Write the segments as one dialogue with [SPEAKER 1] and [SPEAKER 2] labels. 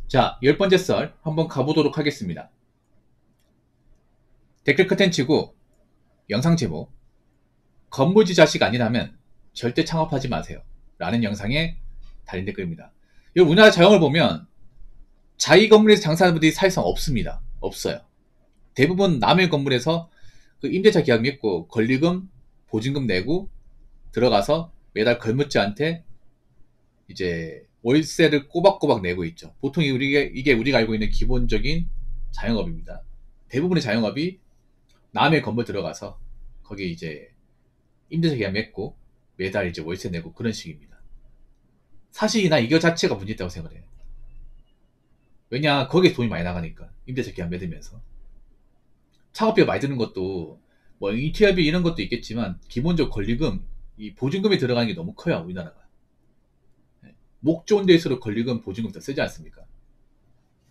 [SPEAKER 1] 자, 10번째 썰 한번 가보도록 하겠습니다. 댓글 컨텐츠고 영상 제목 건물주 자식 아니라면 절대 창업하지 마세요 라는 영상에 달린 댓글입니다. 여러분, 우리나라 자영을 보면 자기 건물에서 장사하는 분들이 사실상 없습니다. 없어요. 대부분 남의 건물에서 그 임대차 계약 맺고 권리금, 보증금 내고 들어가서 매달 건물주한테 이제 월세를 꼬박꼬박 내고 있죠. 보통 이게 우리가 알고 있는 기본적인 자영업입니다. 대부분의 자영업이 남의 건물 들어가서 거기에 이제 임대차 계약 맺고 매달 이제 월세 내고 그런 식입니다. 사실 나 이거 자체가 문제있다고 생각을 해요. 왜냐, 거기에 돈이 많이 나가니까. 임대차 계약 맺으면서 창업비가 많이 드는 것도 뭐 인테리어비 이런 것도 있겠지만 기본적 권리금, 이 보증금이 들어가는 게 너무 커요, 우리나라가. 목 좋은 데일수록 권리금, 보증금 더 세지 않습니까?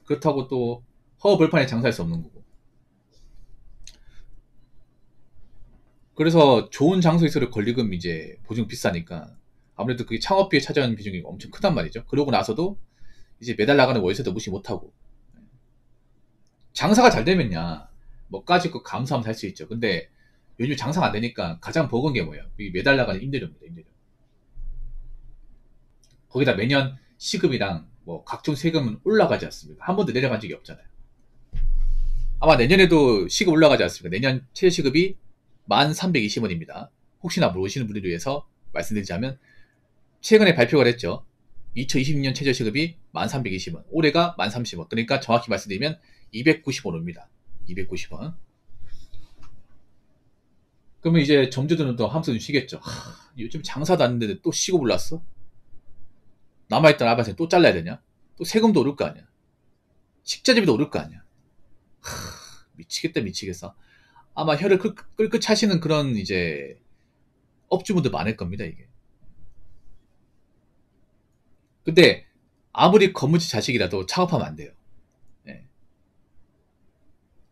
[SPEAKER 1] 그렇다고 또 허허벌판에 장사할 수 없는 거고. 그래서 좋은 장소일수록 권리금 이제 보증 비싸니까 아무래도 그게 창업비에 차지하는 비중이 엄청 크단 말이죠. 그러고 나서도 이제 매달 나가는 월세도 무시 못하고. 장사가 잘 되면야 뭐까짓 거 감수하면 살 수 있죠. 근데 요즘 장사가 안 되니까 가장 버거운 게 뭐예요? 이 매달 나가는 임대료입니다. 임대료. 거기다 매년 시급이랑 뭐 각종 세금은 올라가지 않습니까? 한 번도 내려간 적이 없잖아요. 아마 내년에도 시급 올라가지 않습니까? 내년 최저시급이 1320원입니다. 혹시나 모르시는 분들을 위해서 말씀드리자면 최근에 발표가 됐죠. 2022년 최저시급이 1320원, 올해가 1030원. 그러니까 정확히 말씀드리면 290원입니다. 290원. 그러면 이제 점주들은 또 함수 좀 쉬겠죠. 요즘 장사도 안 되는데 또 시급 올랐어? 남아있던 알바생 또 잘라야 되냐? 또 세금도 오를 거 아니야? 식자재비도 오를 거 아니야? 미치겠다 미치겠어. 아마 혀를 끌끌 차시는 그런 이제 업주분들 많을 겁니다, 이게. 근데 아무리 건물주 자식이라도 창업하면 안 돼요. 예.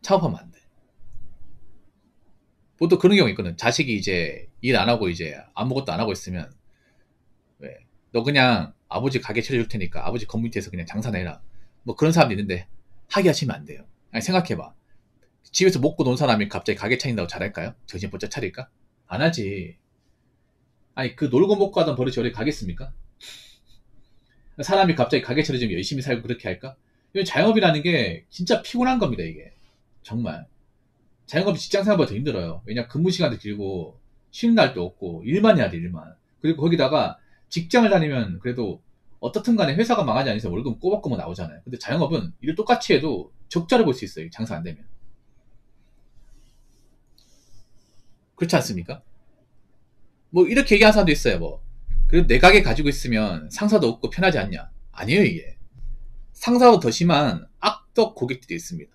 [SPEAKER 1] 창업하면 안 돼. 보통 그런 경우 있거든. 자식이 이제 일 안 하고 이제 아무것도 안 하고 있으면, 왜? 너 그냥 아버지 가게 차려줄 테니까 아버지 건물 밑에서 그냥 장사나 해라. 뭐 그런 사람도 있는데 하게 하시면 안 돼요. 아니, 생각해봐. 집에서 먹고 논 사람이 갑자기 가게 차린다고 잘할까요? 정신 번쩍 차릴까? 안 하지. 아니, 그 놀고 먹고 하던 버릇이 어디 가겠습니까? 사람이 갑자기 가게 차려주면 열심히 살고 그렇게 할까? 이건 자영업이라는 게 진짜 피곤한 겁니다, 이게. 정말. 자영업이 직장 생활보다 더 힘들어요. 왜냐, 근무 시간도 길고, 쉬는 날도 없고, 일만 해야 돼, 일만. 그리고 거기다가 직장을 다니면 그래도 어떻든 간에 회사가 망하지 않는 이상 월급 꼬박꼬박 나오잖아요. 근데 자영업은 일을 똑같이 해도 적자를 볼 수 있어요, 장사 안 되면. 그렇지 않습니까? 뭐, 이렇게 얘기하는 사람도 있어요, 뭐. 그래도 내 가게 가지고 있으면 상사도 없고 편하지 않냐? 아니에요, 이게. 상사보다 더 심한 악덕 고객들이 있습니다.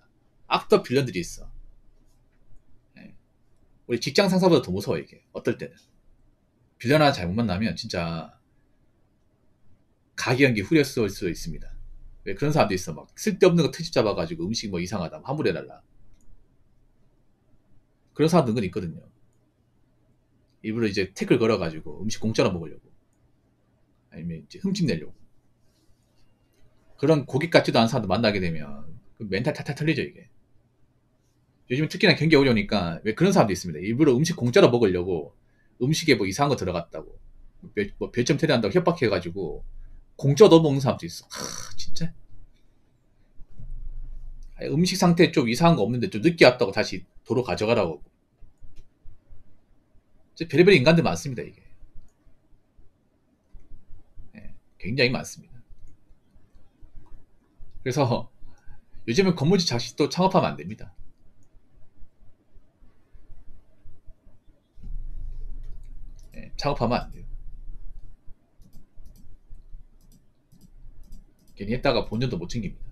[SPEAKER 1] 악덕 빌런들이 있어. 예. 우리 직장 상사보다 더 무서워, 이게. 어떨 때는. 빌런 하나 잘못 만나면 진짜 가게 연기 후려쓸 수도 있습니다. 왜 그런 사람도 있어. 막 쓸데없는 거 트집 잡아가지고 음식 뭐 이상하다. 환불해달라. 그런 사람도 은근 있거든요. 일부러 이제 태클 걸어가지고 음식 공짜로 먹으려고. 아니면 이제 흠집 내려고. 그런 고객 같지도 않은 사람도 만나게 되면 그 멘탈 탈탈 털리죠, 이게. 요즘 특히나 경기 어려우니까 왜 그런 사람도 있습니다. 일부러 음식 공짜로 먹으려고 음식에 뭐 이상한 거 들어갔다고 뭐 별점 테러한다고 협박해가지고 공짜 넣어먹는 사람도 있어. 진짜. 음식 상태 좀 이상한 거 없는데 좀 늦게 왔다고 다시 도로 가져가라고. 별의별 인간들 많습니다, 이게. 예, 굉장히 많습니다. 그래서 요즘은 건물주 자식도 창업하면 안 됩니다. 예, 창업하면 안 돼요. 괜히 했다가 본전도 못 챙깁니다.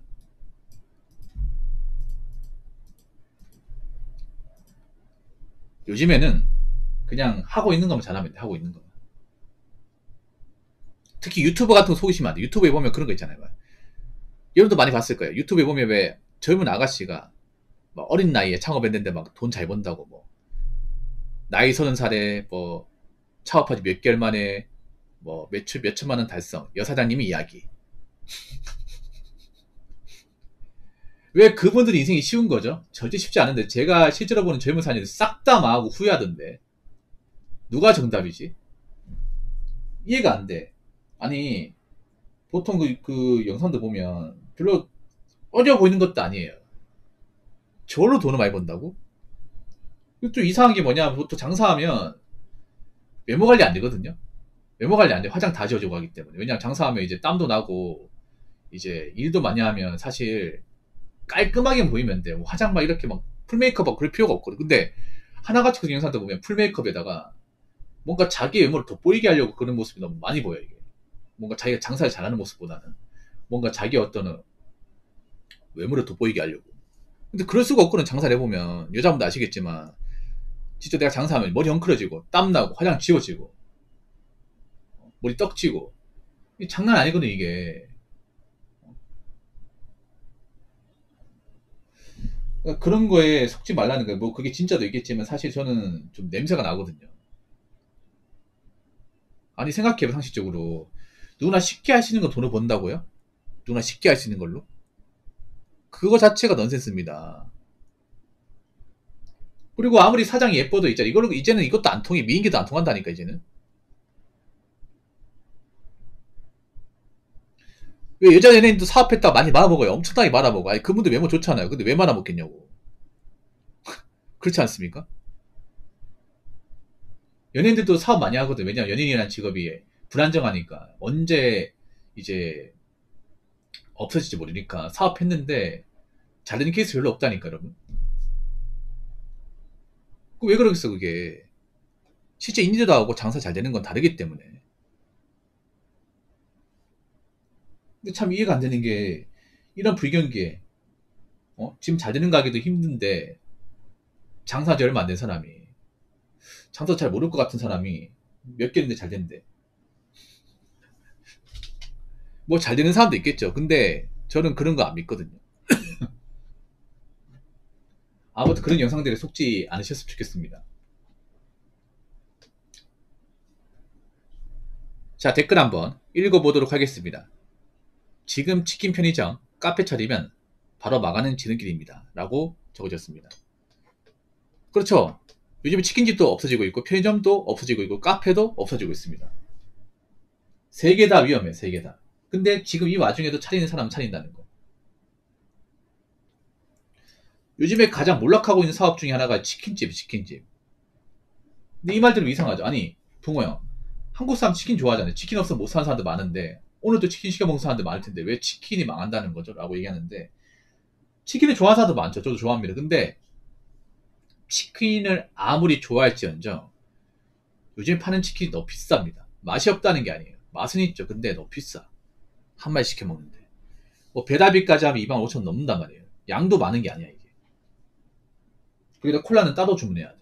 [SPEAKER 1] 요즘에는 그냥 하고 있는 것만 잘하면 돼. 하고 있는 것만. 특히 유튜버 같은 거 속이시면 안 돼. 유튜브에 보면 그런 거 있잖아요. 여러분도 많이 봤을 거예요. 유튜브에 보면 왜 젊은 아가씨가 막 어린 나이에 창업했는데 막 돈 잘 번다고 뭐 나이 30살에 뭐 창업하지 몇 개월 만에 뭐 매출 몇 천만 원 달성 여사장님이 이야기. 왜 그분들이 인생이 쉬운 거죠? 절대 쉽지 않은데 제가 실제로 보는 젊은 사람들 싹 다 망하고 후회하던데 누가 정답이지? 이해가 안 돼. 아니 보통 그 영상들 보면 별로 어려 보이는 것도 아니에요. 저걸로 돈을 많이 번다고? 또 이상한 게 뭐냐, 보통 장사하면 외모 관리 안 되거든요. 외모 관리 안 돼. 화장 다 지워지고 하기 때문에. 왜냐면 장사하면 이제 땀도 나고 이제 일도 많이 하면 사실 깔끔하게 보이면 돼. 뭐 화장 막 이렇게 막 풀메이크업 하고 그럴 필요가 없거든. 근데 하나같이 그 영상들 보면 풀메이크업에다가 뭔가 자기 외모를 돋보이게 하려고 그런 모습이 너무 많이 보여, 이게. 뭔가 자기가 장사를 잘하는 모습보다는 뭔가 자기 어떤 외모를 돋보이게 하려고. 근데 그럴 수가 없거든. 장사를 해보면 여자분도 아시겠지만 진짜 내가 장사하면 머리 엉클어지고 땀나고 화장 지워지고 머리 떡지고 장난 아니거든 이게. 그러니까 그런 거에 속지 말라는 거예요. 뭐 그게 진짜도 있겠지만 사실 저는 좀 냄새가 나거든요. 아니 생각해봐. 상식적으로 누구나 쉽게 할 수 있는 건 돈을 번다고요? 누구나 쉽게 할 수 있는 걸로? 그거 자체가 넌센스입니다. 그리고 아무리 사장이 예뻐도 있잖아. 이걸로 이제는 이것도 안 통해. 미인계도 안 통한다니까 이제는. 왜 여자 연예인도 사업했다 많이 말아먹어요. 엄청나게 말아먹어. 아니 그분들 외모 좋잖아요. 근데 왜 말아먹겠냐고. 그렇지 않습니까? 연예인들도 사업 많이 하거든. 왜냐면 연예인이라는 직업이 불안정하니까 언제 이제 없어질지 모르니까 사업했는데 잘 되는 케이스 별로 없다니까 여러분. 왜 그러겠어 그게. 실제 인지도 하고 장사 잘 되는 건 다르기 때문에. 근데 참 이해가 안 되는 게 이런 불경기에 지금 잘 되는 가게도 힘든데 장사지 얼마 안 된 사람이 장사 잘 모를 것 같은 사람이 몇 개인데 잘 된대. 뭐 잘 되는 사람도 있겠죠. 근데 저는 그런 거 안 믿거든요. 아무튼 그런 영상들에 속지 않으셨으면 좋겠습니다. 자, 댓글 한번 읽어보도록 하겠습니다. 지금 치킨 편의점 카페 차리면 바로 망하는 지름길입니다. 라고 적어졌습니다. 그렇죠. 요즘 치킨집도 없어지고 있고 편의점도 없어지고 있고 카페도 없어지고 있습니다. 세 개 다 위험해. 세 개 다. 근데 지금 이 와중에도 차리는 사람은 차린다는 거. 요즘에 가장 몰락하고 있는 사업 중에 하나가 치킨집. 근데 이 말 들으면 이상하죠. 아니 붕어 형, 한국 사람 치킨 좋아하잖아요. 치킨 없으면 못 사는 사람들 많은데 오늘도 치킨 시켜 먹는 사람들 많을 텐데 왜 치킨이 망한다는 거죠? 라고 얘기하는데 치킨을 좋아하는 사람도 많죠. 저도 좋아합니다. 근데 치킨을 아무리 좋아할지언정 요즘 파는 치킨이 너무 비쌉니다. 맛이 없다는 게 아니에요. 맛은 있죠. 근데 너무 비싸. 한 마리 시켜 먹는데 뭐 배달비까지 하면 25,000원 넘는단 말이에요. 양도 많은 게 아니야 이게. 거기다 콜라는 따로 주문해야 돼.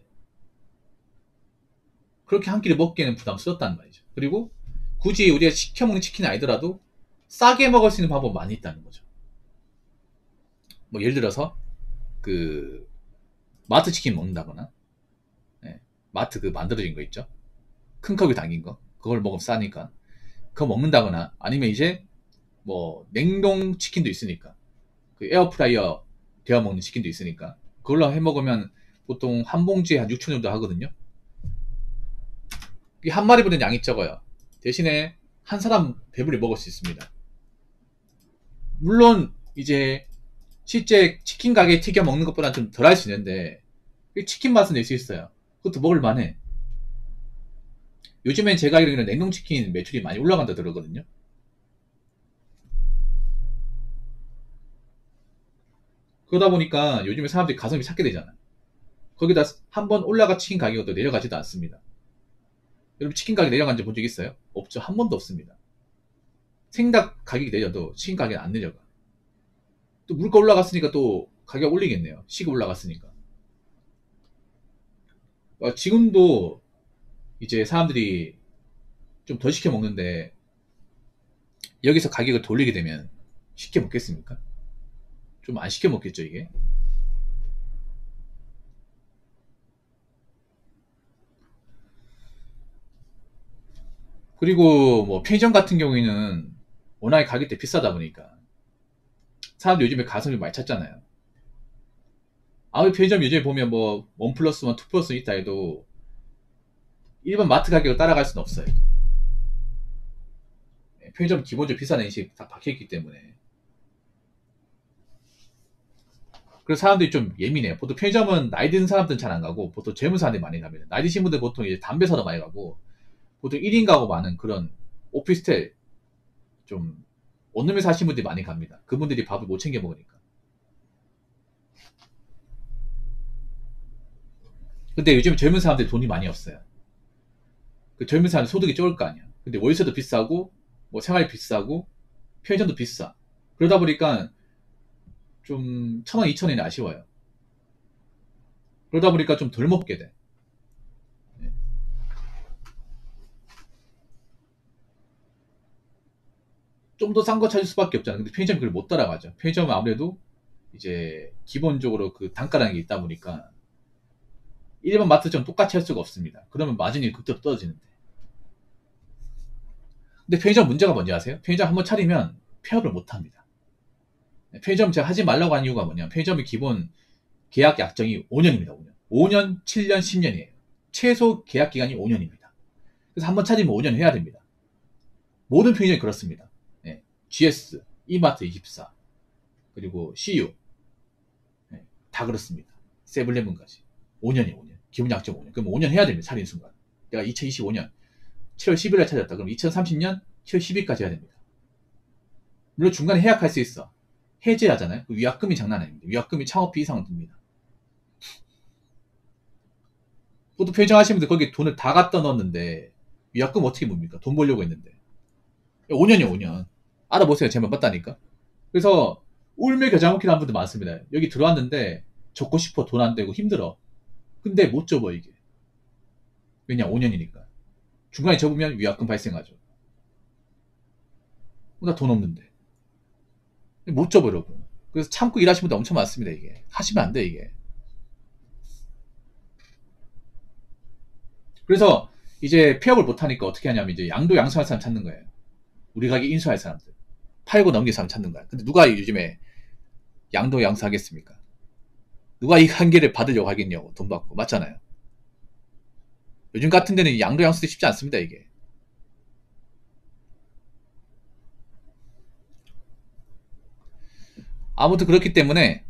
[SPEAKER 1] 그렇게 한 끼를 먹기에는 부담스럽다는 말이죠. 그리고 굳이 우리가 시켜 먹는 치킨이 아니더라도 싸게 먹을 수 있는 방법 많이 있다는 거죠. 뭐 예를 들어서 그 마트 치킨 먹는다거나, 네, 마트 그 만들어진 거 있죠. 큰 컵에 담긴 거. 그걸 먹으면 싸니까 그거 먹는다거나, 아니면 이제 뭐 냉동 치킨도 있으니까 그 에어프라이어 데워 먹는 치킨도 있으니까 그걸로 해 먹으면 보통 한 봉지에 한 6천 정도 하거든요. 이게 한 마리보다는 양이 적어요. 대신에 한 사람 배불리 먹을 수 있습니다. 물론 이제 실제 치킨 가게에 튀겨 먹는 것보다는 좀 덜 할 수 있는데 치킨 맛은 낼 수 있어요. 그것도 먹을 만해. 요즘엔 제가 알기로는 냉동치킨 매출이 많이 올라간다 들었거든요. 그러다 보니까 요즘에 사람들이 가성비 찾게 되잖아. 거기다 한번 올라가 치킨 가격도 내려가지도 않습니다. 여러분 치킨 가격 내려간 지 본 적 있어요? 없죠. 한 번도 없습니다. 생닭 가격이 내려도 치킨 가격은 안 내려가. 또 물가 올라갔으니까 또 가격 올리겠네요. 시급 올라갔으니까. 지금도 이제 사람들이 좀 더 시켜 먹는데 여기서 가격을 돌리게 되면 시켜 먹겠습니까? 좀 안 시켜 먹겠죠 이게. 그리고 뭐 편의점 같은 경우에는 워낙에 가격대 비싸다 보니까 사람들 요즘에 가성비 많이 찾잖아요. 아무리 편의점 요즘에 보면 뭐, 1 플러스 1, 2 플러스 1 있다 해도, 일반 마트 가격을 따라갈 수는 없어요. 편의점 기본적으로 비싼 인식 다 박혀있기 때문에. 그래서 사람들이 좀 예민해요. 보통 편의점은 나이 든 사람들은 잘 안 가고, 보통 젊은 사람들이 많이 갑니다. 나이 드신 분들 보통 이제 담배 사러 많이 가고, 보통 1인 가구 많은 그런 오피스텔, 좀, 원룸에 사신 분들이 많이 갑니다. 그분들이 밥을 못 챙겨 먹으니까. 근데 요즘 젊은 사람들이 돈이 많이 없어요. 그 젊은 사람 소득이 적을 거 아니야. 근데 월세도 비싸고, 뭐 생활이 비싸고, 편의점도 비싸. 그러다 보니까 좀 1,000원, 2,000원이 아쉬워요. 그러다 보니까 좀 덜 먹게 돼. 좀 더 싼 거 찾을 수밖에 없잖아. 근데 편의점이 그걸 못 따라가죠. 편의점은 아무래도 이제 기본적으로 그 단가라는 게 있다 보니까 일반 마트처럼 똑같이 할 수가 없습니다. 그러면 마진이 그때부터 떨어지는데. 근데 편의점 문제가 뭔지 아세요? 편의점 한번 차리면 폐업을 못 합니다. 편의점 제가 하지 말라고 한 이유가 뭐냐. 편의점의 기본 계약 약정이 5년입니다. 5년. 5년, 7년, 10년이에요. 최소 계약 기간이 5년입니다. 그래서 한번 차리면 5년 해야 됩니다. 모든 편의점이 그렇습니다. 네. GS, 이마트24, 그리고 CU, 네. 다 그렇습니다. 세븐일레븐까지. 5년이에요, 5년. 기본 약정 5년. 그럼 5년 해야 됩니다. 차린 순간. 내가 2025년 7월 10일에 찾았다. 그럼 2030년 7월 10일까지 해야 됩니다. 물론 중간에 해약할 수 있어. 해제하잖아요. 위약금이 장난 아닙니다. 위약금이 창업비 이상은 듭니다. 또 편의점 하시는 분들 거기 돈을 다 갖다 넣었는데 위약금 어떻게 봅니까? 돈 벌려고 했는데. 5년이요, 5년. 알아보세요. 제발 맞다니까. 그래서 울며 겨자 먹기를 하는 분들 많습니다. 여기 들어왔는데 접고 싶어. 돈 안 되고 힘들어. 근데 못 접어 이게. 왜냐? 5년이니까. 중간에 접으면 위약금 발생하죠. 나 돈 없는데. 못 접어 여러분. 그래서 참고 일하시는 분들 엄청 많습니다. 이게. 하시면 안 돼 이게. 그래서 이제 폐업을 못하니까 어떻게 하냐면 이제 양도 양수할 사람 찾는 거예요. 우리 가게 인수할 사람들. 팔고 넘길 사람 찾는 거야. 근데 누가 요즘에 양도 양수하겠습니까? 누가 이 한계를 받으려고 하겠냐고. 돈 받고. 맞잖아요. 요즘 같은 데는 양도 양수도 쉽지 않습니다. 이게. 아무튼 그렇기 때문에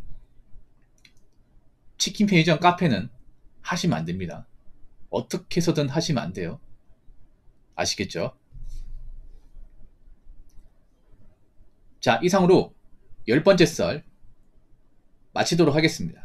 [SPEAKER 1] 치킨 편의점 카페는 하시면 안 됩니다. 어떻게 해서든 하시면 안 돼요. 아시겠죠? 자, 이상으로 10번째 썰 마치도록 하겠습니다.